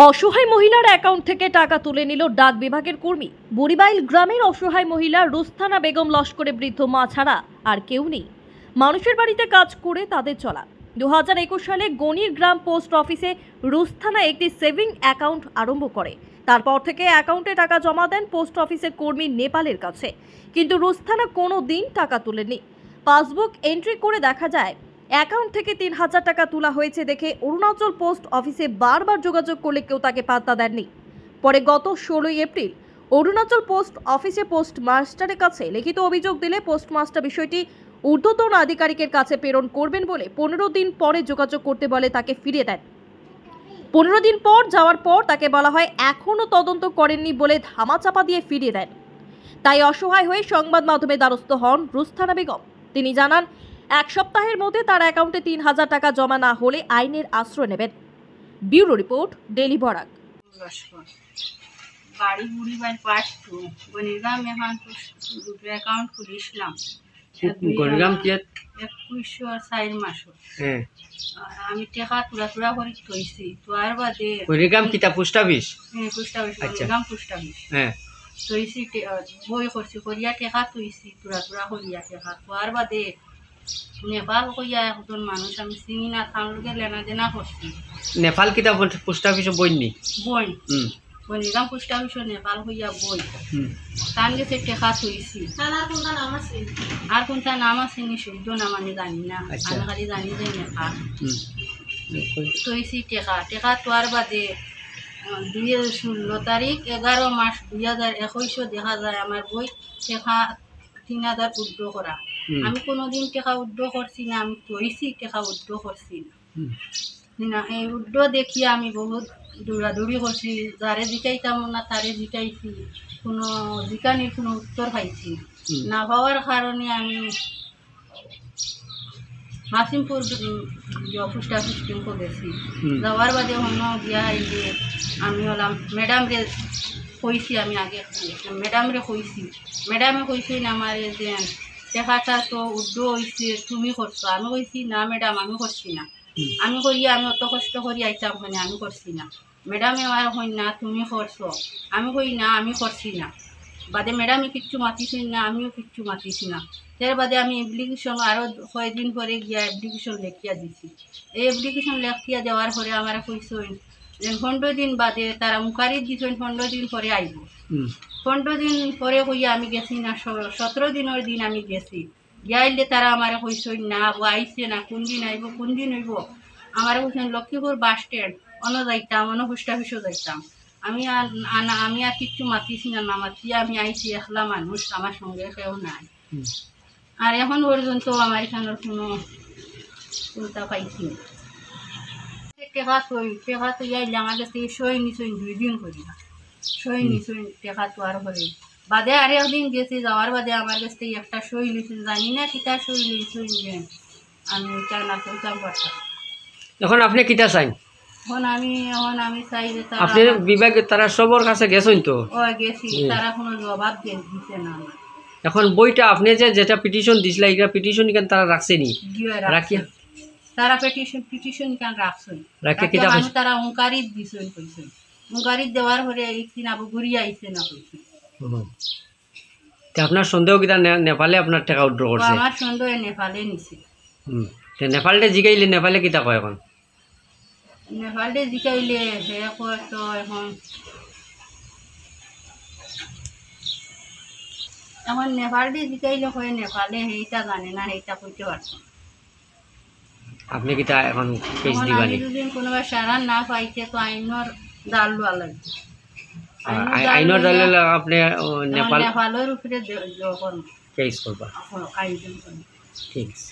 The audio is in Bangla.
অসহায় মহিলার অ্যাকাউন্ট থেকে টাকা তুলে নিল ডাক বিভাগের কর্মী। বুড়িবাইল গ্রামের অসহায় মহিলা রুস্তানা বেগম লস্করে বৃদ্ধ মা ছাড়া আর কেউ নেই। মানুষের বাড়িতে কাজ করে তাদের চলা। 2021 সালে গণির গ্রাম পোস্ট অফিসে রুস্তানা একটি সেভিং অ্যাকাউন্ট আরম্ভ করে। তারপর থেকে অ্যাকাউন্টে টাকা জমা দেন পোস্ট অফিসের কর্মী নেপালের কাছে, কিন্তু রুস্তানা কোনো দিন টাকা তোলেনি। পাসবুক এন্ট্রি করে দেখা যায় অ্যাকাউন্ট থেকে 3000 টাকা তোলা হয়েছে দেখে অরুণাচল পোস্ট অফিসে বারবার যোগাযোগ করলে কেউ তাকে পাত্তা দেননি। পরে গত 16 এপ্রিল অরুণাচল পোস্ট অফিসে পোস্টমাস্টারের কাছে লিখিত অভিযোগ দিলে পোস্টমাস্টার বিষয়টি ঊর্ধ্বতন আধিকারিকের কাছে প্রেরণ করবেন বলে 15 দিন পরে যোগাযোগ করতে বলে তাকে ফিরিয়ে দেন। 15 দিন পর যাওয়ার পর তাকে বলা হয় এখনও তদন্ত করেননি বলে ধামাচাপা দিয়ে ফিরিয়ে দেন। তাই অসহায় হয়ে সংবাদ মাধ্যমে দ্বারস্থ হন রুস্তানা বেগম। তিনি জানান, এক সপ্তাহের মধ্যে তার অ্যাকাউন্টে 3000 টাকা জমা না হলে আইনের আশ্রয় নেবেন। Bureau report, daily Barak. বাড়ি বুড়িবাইল পার্ট 2 গণিরগ্রাম এখন দুটো অ্যাকাউন্ট খুলেছিলাম। গণিরগ্রাম কি 21 মাস আমি টাকা তুলা করে থইছি। তো আর বাদে গণিরগ্রাম কিতা পোস্ট অফিস? হ্যাঁ, post office, Ganirgram post office. হ্যাঁ, থইছি বই করছি করিয়া টাকা থইছি তুলা করিয়া টাকা। তো আর বাদে নেপাল কইয়া একজন মানুষ আমি চিনি না, তার লোকের লেনা দেনা করছি। নেপাল কিতা পোস্ট অফিসে বইনি বই গণিরগ্রাম পোস্ট অফিসে নেপাল হইয়া বই তার গেছে টাকা থইছি। আর কোনটা নাম আছে নি শুদ্ধ নাম আমি জানি না, আমি খালি জানি যে নেপাল থইছি টাকা। তো আর বাদে 16 তারিখ 11 মাস 2021 দেখা যায় আমার বই টাকা 3000 উড্ড করা। আমি কোনোদিন টাকা উড্ড করছি না, আমি থইছি টাকা উড্ড করছি না। এই উড্ড দেখিয়ে আমি বহুত দৌড়াদৌড়ি করছি, যারে জিকাইতাম না তারে জিকাইছি, কোনো জিকানির কোনো উত্তর পাইছি না। পাওয়ার কারণে আমি মাসিমপুর পোস্ট অফিস টিমকে গেছি। যাওয়ার বাদে অন্য দিয়া আইলে আমি হলাম ম্যাডামরে কইছি, আমি আগে ম্যাডামরে কইছি, ম্যাডামে কইছি না আমার যে টাকাটা তো উড্ড হয়েছে তুমি করছো। আমি কইছি না ম্যাডাম, আমি করছি না, আমি করিয়া আমি অত কষ্ট করি আইতাম ওখানে, আমি করছি না। ম্যাডামে আমার কই না তুমি করছো, আমি কই না আমি করছি না। বাদে ম্যাডামে কিচ্ছু মাতিছি না, আমিও কিচ্ছু মাতিছি না। তার বাদে আমি অ্যাপ্লিকেশন আরও কয়েকদিন পরে গিয়া অ্যাপ্লিকেশন লেখিয়া দিছি। এই অ্যাপ্লিকেশন লেখিয়া দেওয়ার পরে আমার কইসই 15 দিন বাদে তারা মুখারি দিছেন, 15 দিন পরে আইব। 15 দিন পরে কইয়া আমি গেছি না, 17 দিনের দিন আমি গেছি। গিয়াইলে তারা আমার কইসই না আইসে না, কোন দিন আইব কোন দিন হইব। আমার কইছেন লক্ষ্মীপুর বাস স্ট্যান্ড অন্য যাইতাম, অন্য পোস্ট অফিসও যাইতাম। আমি আর কিচ্ছু মাতিছি না, না মাতিয়া আমি আইছি, একলা মানুষ, আমার সঙ্গে কেউ নাই। আর এখন পর্যন্ত আমার এখানের কোনো চিন্তা পাইছি না। টাকা তো আইলে আমার কাছে সই নিছই 2 দিন করিয়া সই নিছই টাকা তো আর হলে বাদে আর একদিন গেছি, যাওয়ার বাদে আমার কাছে একটা সই লিছি, জানি না কিতা সই লিছই যে আমি ওইটা না করতাম পারতাম। এখন আপনি কিতা চাই? এখন আমি চাই যে আপনি বিভাগে তারা সবার কাছে গেছেন তো? গেছি, তারা কোনো জবাব দিছে না। এখন বইটা আপনি যেটা পিটিশন দিছিল এটা পিটিশন কেন তারা রাখছেনি? রাখিয়া তারা পিটিশন কেন রাখছেন আমি তারা উঙ্কারিত দিছেন কইছেন। উঙ্কারিত দেওয়ার পরে একদিন আবু ঘুরিয়ে আইছে না কইছেন। আপনার সন্দেহ কিতা নেপালে আপনার টাকা উইথড্র করছে? আমার সন্দেহ নেপালে নিছে। নেপালতে জিগাইলে নেপালে কিতা কয়? এখন নেপালে জিগাইলে হে কয় তো এখন নেপালে জিগাইলে কয় নেপালে সেইটা জানে না, সেইটা কইতে পারতো। আপনি কিতা এখন কেস দিবানি? যদি কোনোবা সারান না পাইছে তো আইনের জাল লওয়া লাগবে। আইনের জাল আপনি নেপালের উপরে কেস করবা? আয়োজন করবে। ঠিক আছে।